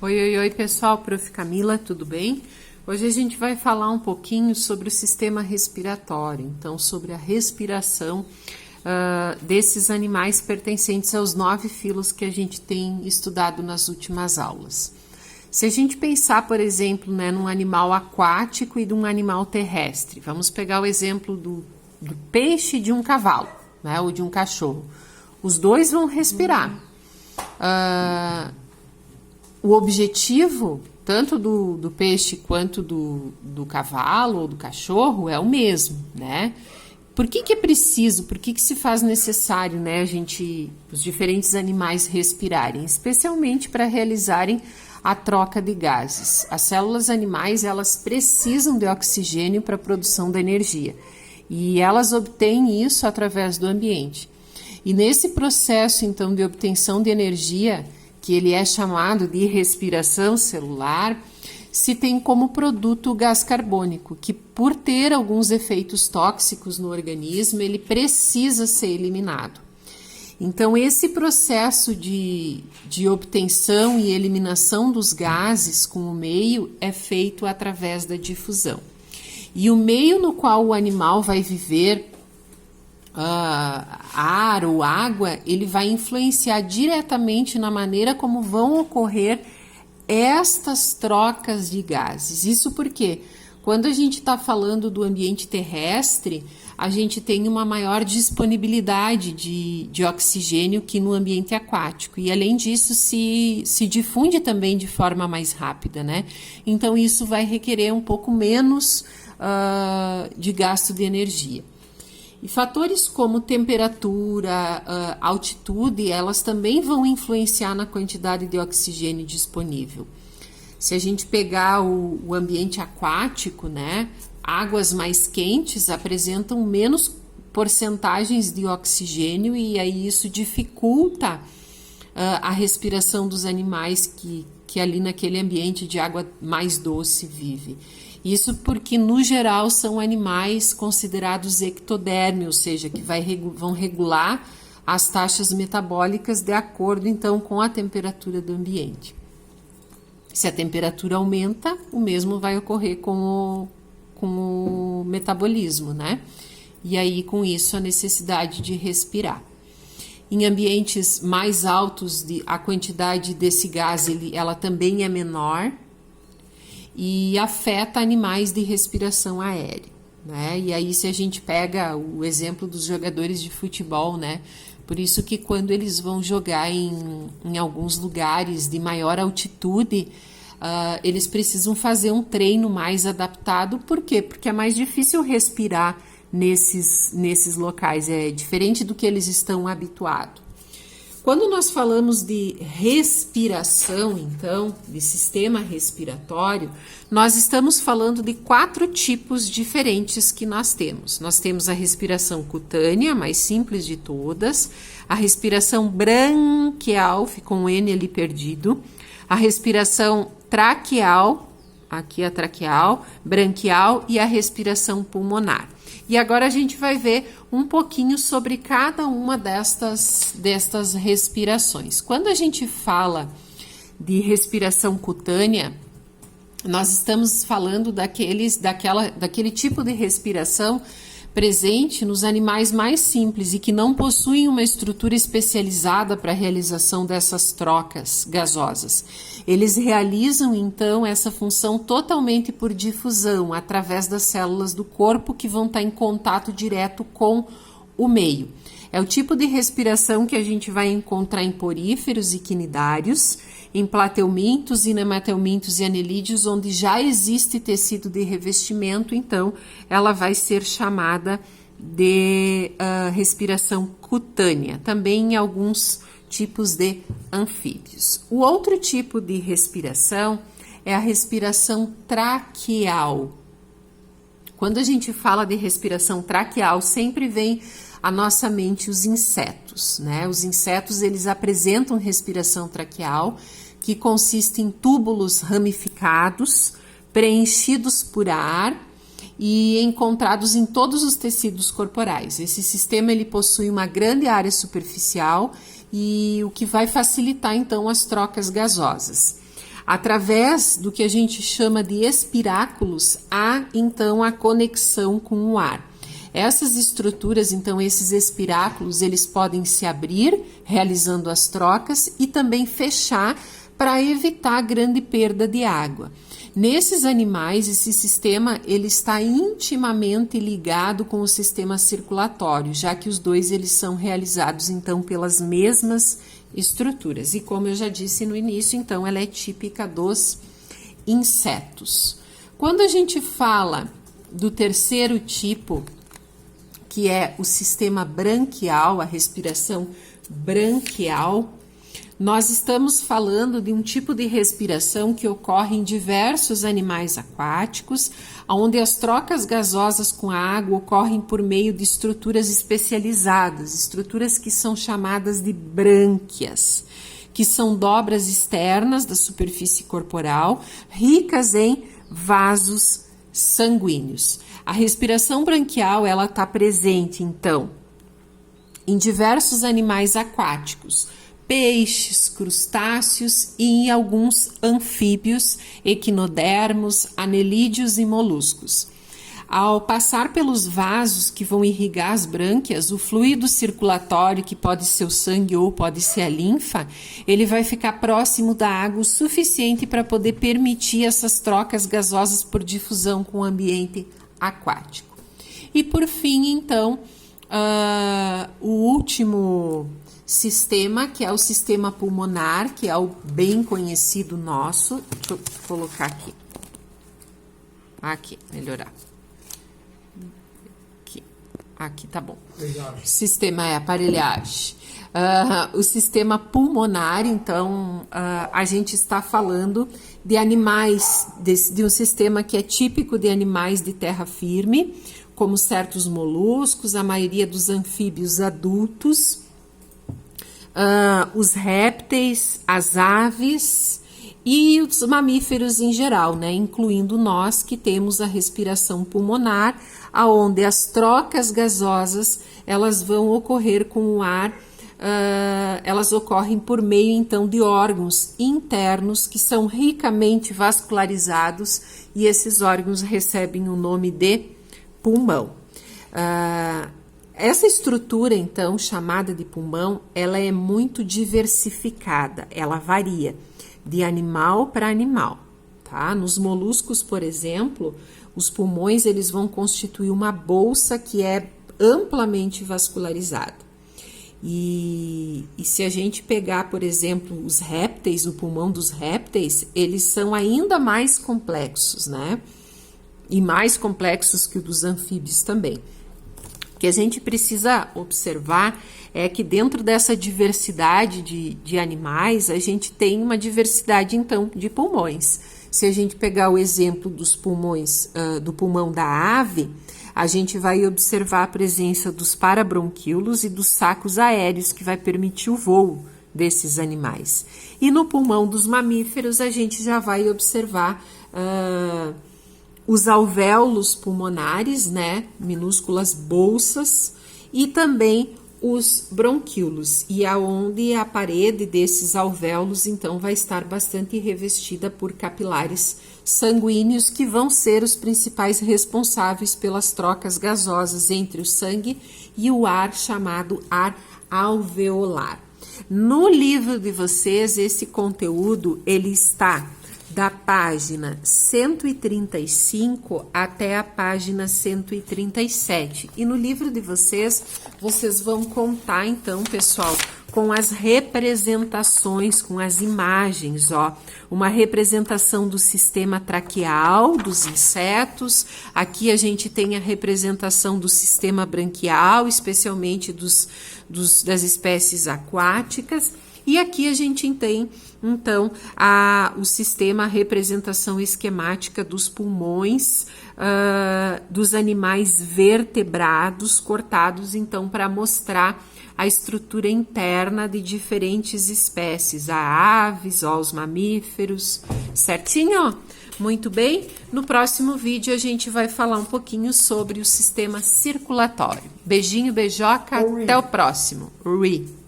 Oi, oi, oi, pessoal, Prof. Camila, tudo bem? Hoje a gente vai falar um pouquinho sobre o sistema respiratório, então sobre a respiração desses animais pertencentes aos 9 filos que a gente tem estudado nas últimas aulas. Se a gente pensar, por exemplo, num animal aquático e de um animal terrestre, vamos pegar o exemplo do peixe e de um cavalo, né, ou de um cachorro. Os dois vão respirar. O objetivo, tanto do peixe quanto do cavalo ou do cachorro, é o mesmo, né? Por que é preciso, por que se faz necessário, né, os diferentes animais respirarem? Especialmente para realizarem a troca de gases. As células animais, elas precisam de oxigênio para a produção da energia. E elas obtêm isso através do ambiente. E nesse processo, então, de obtenção de energia, que ele é chamado de respiração celular, se tem como produto o gás carbônico, que por ter alguns efeitos tóxicos no organismo, ele precisa ser eliminado. Então, esse processo de obtenção e eliminação dos gases com o meio é feito através da difusão. E o meio no qual o animal vai viver, ar ou água, ele vai influenciar diretamente na maneira como vão ocorrer estas trocas de gases. Isso porque, quando a gente está falando do ambiente terrestre, a gente tem uma maior disponibilidade de oxigênio que no ambiente aquático. E, além disso, se difunde também de forma mais rápida, né? Então, isso vai requerer um pouco menos de gasto de energia. E fatores como temperatura, altitude, elas também vão influenciar na quantidade de oxigênio disponível. Se a gente pegar o ambiente aquático, né, águas mais quentes apresentam menos porcentagens de oxigênio e aí isso dificulta a respiração dos animais que ali naquele ambiente de água mais doce vive. Isso porque, no geral, são animais considerados ectodérmicos, ou seja, que vão regular as taxas metabólicas de acordo, então, com a temperatura do ambiente. Se a temperatura aumenta, o mesmo vai ocorrer com o metabolismo, né? E aí, com isso, a necessidade de respirar. Em ambientes mais altos, a quantidade desse gás ela também é menor, e afeta animais de respiração aérea, né? E aí, se a gente pega o exemplo dos jogadores de futebol, né? Por isso que quando eles vão jogar em alguns lugares de maior altitude, eles precisam fazer um treino mais adaptado. Por quê? Porque é mais difícil respirar nesses locais, é diferente do que eles estão habituados. Quando nós falamos de respiração, então, de sistema respiratório, nós estamos falando de 4 tipos diferentes que nós temos. Nós temos a respiração cutânea, a mais simples de todas, a respiração branquial, ficou um N ali perdido, a respiração traqueal, aqui a traqueal, branquial e a respiração pulmonar. E agora a gente vai ver um pouquinho sobre cada uma destas respirações. Quando a gente fala de respiração cutânea, nós estamos falando daquele tipo de respiração presente nos animais mais simples e que não possuem uma estrutura especializada para a realização dessas trocas gasosas. Eles realizam, então, essa função totalmente por difusão, através das células do corpo que vão estar em contato direto com o meio. É o tipo de respiração que a gente vai encontrar em poríferos e quinidários, em plateumintos, nematelmintos e anelídeos, onde já existe tecido de revestimento, então ela vai ser chamada de respiração cutânea, também em alguns tipos de anfíbios. O outro tipo de respiração é a respiração traqueal. Quando a gente fala de respiração traqueal, sempre vem à nossa mente os insetos, né? Os insetos, eles apresentam respiração traqueal, que consiste em túbulos ramificados, preenchidos por ar e encontrados em todos os tecidos corporais. Esse sistema ele possui uma grande área superficial e o que vai facilitar então as trocas gasosas. Através do que a gente chama de espiráculos, há então a conexão com o ar. Essas estruturas, então, esses espiráculos, eles podem se abrir, realizando as trocas, e também fechar para evitar grande perda de água. Nesses animais, esse sistema ele está intimamente ligado com o sistema circulatório, já que os dois eles são realizados, então, pelas mesmas estruturas. E como eu já disse no início, então, ela é típica dos insetos. Quando a gente fala do terceiro tipo, que é o sistema branquial, a respiração branquial, nós estamos falando de um tipo de respiração que ocorre em diversos animais aquáticos, onde as trocas gasosas com a água ocorrem por meio de estruturas especializadas, estruturas que são chamadas de brânquias, que são dobras externas da superfície corporal, ricas em vasos sanguíneos. A respiração branquial, ela está presente, então, em diversos animais aquáticos, peixes, crustáceos e em alguns anfíbios, equinodermos, anelídeos e moluscos. Ao passar pelos vasos que vão irrigar as brânquias, o fluido circulatório, que pode ser o sangue ou pode ser a linfa, ele vai ficar próximo da água o suficiente para poder permitir essas trocas gasosas por difusão com o ambiente aquático. E por fim, então, o último sistema, que é o sistema pulmonar, que é o bem conhecido nosso. Deixa eu colocar aqui. Aqui, melhorar. Aqui tá bom. Sistema é aparelhagem. O sistema pulmonar, então, a gente está falando de animais, de um sistema que é típico de animais de terra firme, como certos moluscos, a maioria dos anfíbios adultos, os répteis, as aves e os mamíferos em geral, né? Incluindo nós que temos a respiração pulmonar, aonde as trocas gasosas elas vão ocorrer com o ar, elas ocorrem por meio então de órgãos internos que são ricamente vascularizados e esses órgãos recebem o nome de pulmão. Essa estrutura, então, chamada de pulmão, ela é muito diversificada, ela varia de animal para animal, tá? Nos moluscos, por exemplo, os pulmões eles vão constituir uma bolsa que é amplamente vascularizada. E se a gente pegar, por exemplo, os répteis, o pulmão dos répteis, eles são ainda mais complexos, né? E mais complexos que o dos anfíbios também. O que a gente precisa observar é que dentro dessa diversidade de animais, a gente tem uma diversidade, então, de pulmões. Se a gente pegar o exemplo dos pulmões, do pulmão da ave, a gente vai observar a presença dos parabronquíolos e dos sacos aéreos, que vai permitir o voo desses animais. E no pulmão dos mamíferos, a gente já vai observar os alvéolos pulmonares, né, minúsculas bolsas, e também os bronquíolos, e aonde a parede desses alvéolos, então, vai estar bastante revestida por capilares sanguíneos, que vão ser os principais responsáveis pelas trocas gasosas entre o sangue e o ar, chamado ar alveolar. No livro de vocês, esse conteúdo, ele está da página 135 até a página 137. E no livro de vocês, vocês vão contar, então, pessoal, com as representações, com as imagens, ó. Uma representação do sistema traqueal dos insetos. Aqui a gente tem a representação do sistema branquial, especialmente das espécies aquáticas. E aqui a gente tem, então, o sistema, a representação esquemática dos pulmões dos animais vertebrados, cortados, então, para mostrar a estrutura interna de diferentes espécies, a aves, os mamíferos, certinho? Muito bem, no próximo vídeo a gente vai falar um pouquinho sobre o sistema circulatório. Beijinho, beijoca, até o próximo. Ri.